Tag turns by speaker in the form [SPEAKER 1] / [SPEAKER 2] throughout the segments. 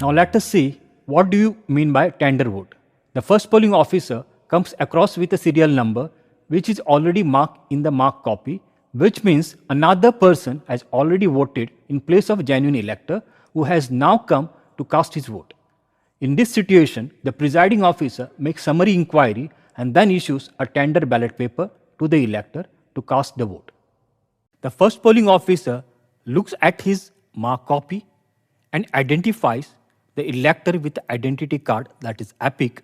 [SPEAKER 1] Now let us see what do you mean by tender vote. The first polling officer comes across with a serial number which is already marked in the marked copy, which means another person has already voted in place of a genuine elector who has now come to cast his vote. In this situation, the presiding officer makes summary inquiry and then issues a tender ballot paper to the elector to cast the vote. The first polling officer looks at his marked copy and identifies the elector with the identity card, that is EPIC.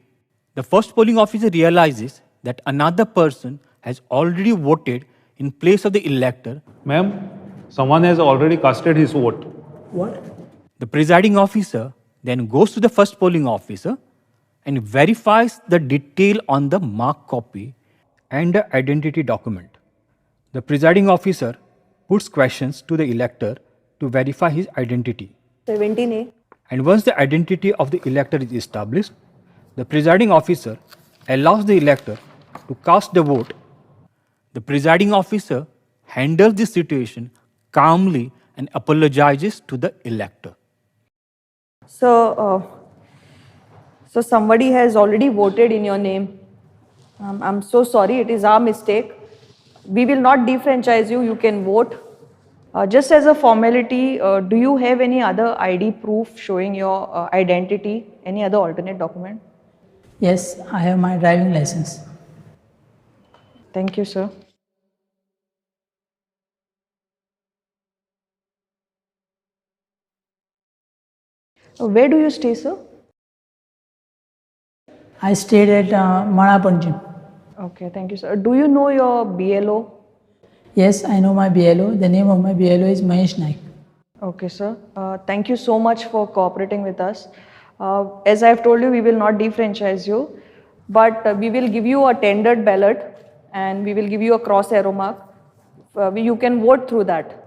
[SPEAKER 1] The first polling officer realizes that another person has already voted in place of the elector.
[SPEAKER 2] Ma'am, someone has already casted his vote.
[SPEAKER 3] What?
[SPEAKER 1] The presiding officer then goes to the first polling officer and verifies the detail on the marked copy and the identity document. The presiding officer puts questions to the elector to verify his identity.
[SPEAKER 3] 17A.
[SPEAKER 1] And once the identity of the elector is established, the presiding officer allows the elector to cast the vote. The presiding officer handles the situation calmly and apologizes to the elector.
[SPEAKER 3] So somebody has already voted in your name. I'm so sorry, it is our mistake. We will not defranchise you, you can vote. Just as a formality, do you have any other ID proof showing your identity? Any other alternate document?
[SPEAKER 4] Yes, I have my driving license.
[SPEAKER 3] Thank you, sir. Where do you stay, sir?
[SPEAKER 4] I stayed at Manapanjim.
[SPEAKER 3] Okay, thank you, sir. Do you know your BLO?
[SPEAKER 4] Yes, I know my BLO. The name of my BLO is Mahesh Naik.
[SPEAKER 3] Okay, sir. Thank you so much for cooperating with us. As I have told you, we will not defranchise you, but we will give you a tendered ballot and we will give you a cross arrow mark. You can vote through that.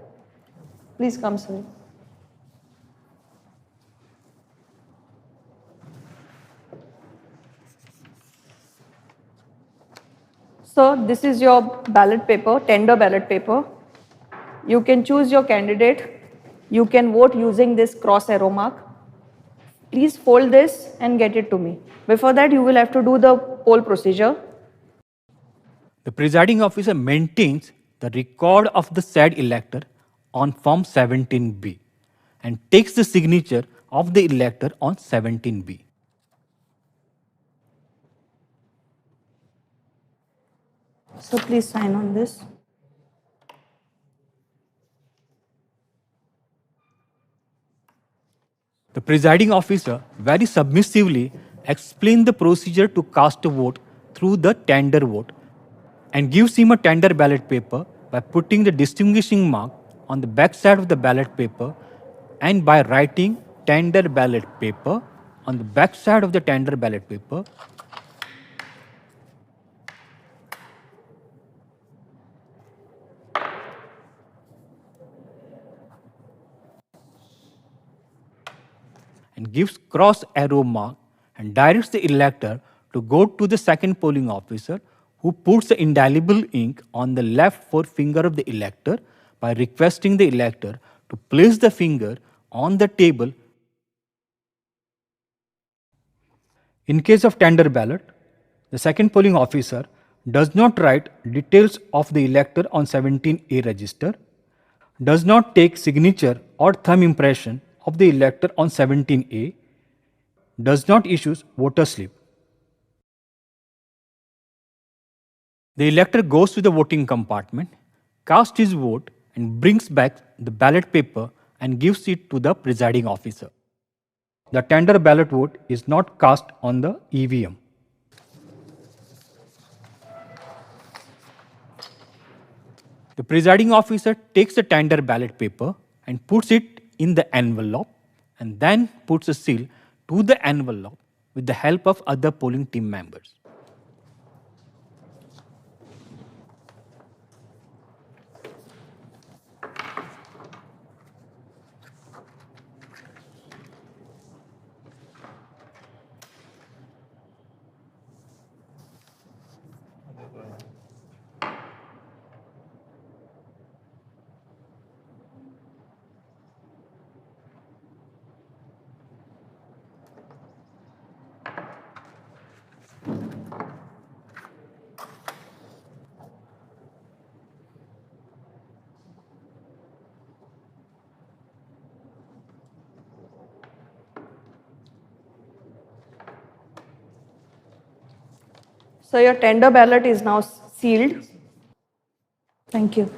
[SPEAKER 3] Please come, sir. So this is your ballot paper, tender ballot paper. You can choose your candidate. You can vote using this cross arrow mark. Please fold this and get it to me. Before that, you will have to do the poll procedure.
[SPEAKER 1] The presiding officer maintains the record of the said elector on Form 17B and takes the signature of the elector on 17B.
[SPEAKER 3] So please sign on this.
[SPEAKER 1] The presiding officer very submissively explains the procedure to cast a vote through the tender vote and gives him a tender ballot paper by putting the distinguishing mark on the back side of the ballot paper and by writing tender ballot paper on the back side of the tender ballot paper. And gives cross arrow mark and directs the elector to go to the second polling officer who puts the indelible ink on the left forefinger of the elector by requesting the elector to place the finger on the table. In case of tender ballot, the second polling officer does not write details of the elector on 17A register, does not take signature or thumb impression of the elector on 17A, does not issue voter slip. The elector goes to the voting compartment, casts his vote and brings back the ballot paper and gives it to the presiding officer. The tender ballot vote is not cast on the EVM. The presiding officer takes the tender ballot paper and puts it in the envelope and then puts a seal to the envelope with the help of other polling team members.
[SPEAKER 3] So your tender ballot is now sealed. Thank you.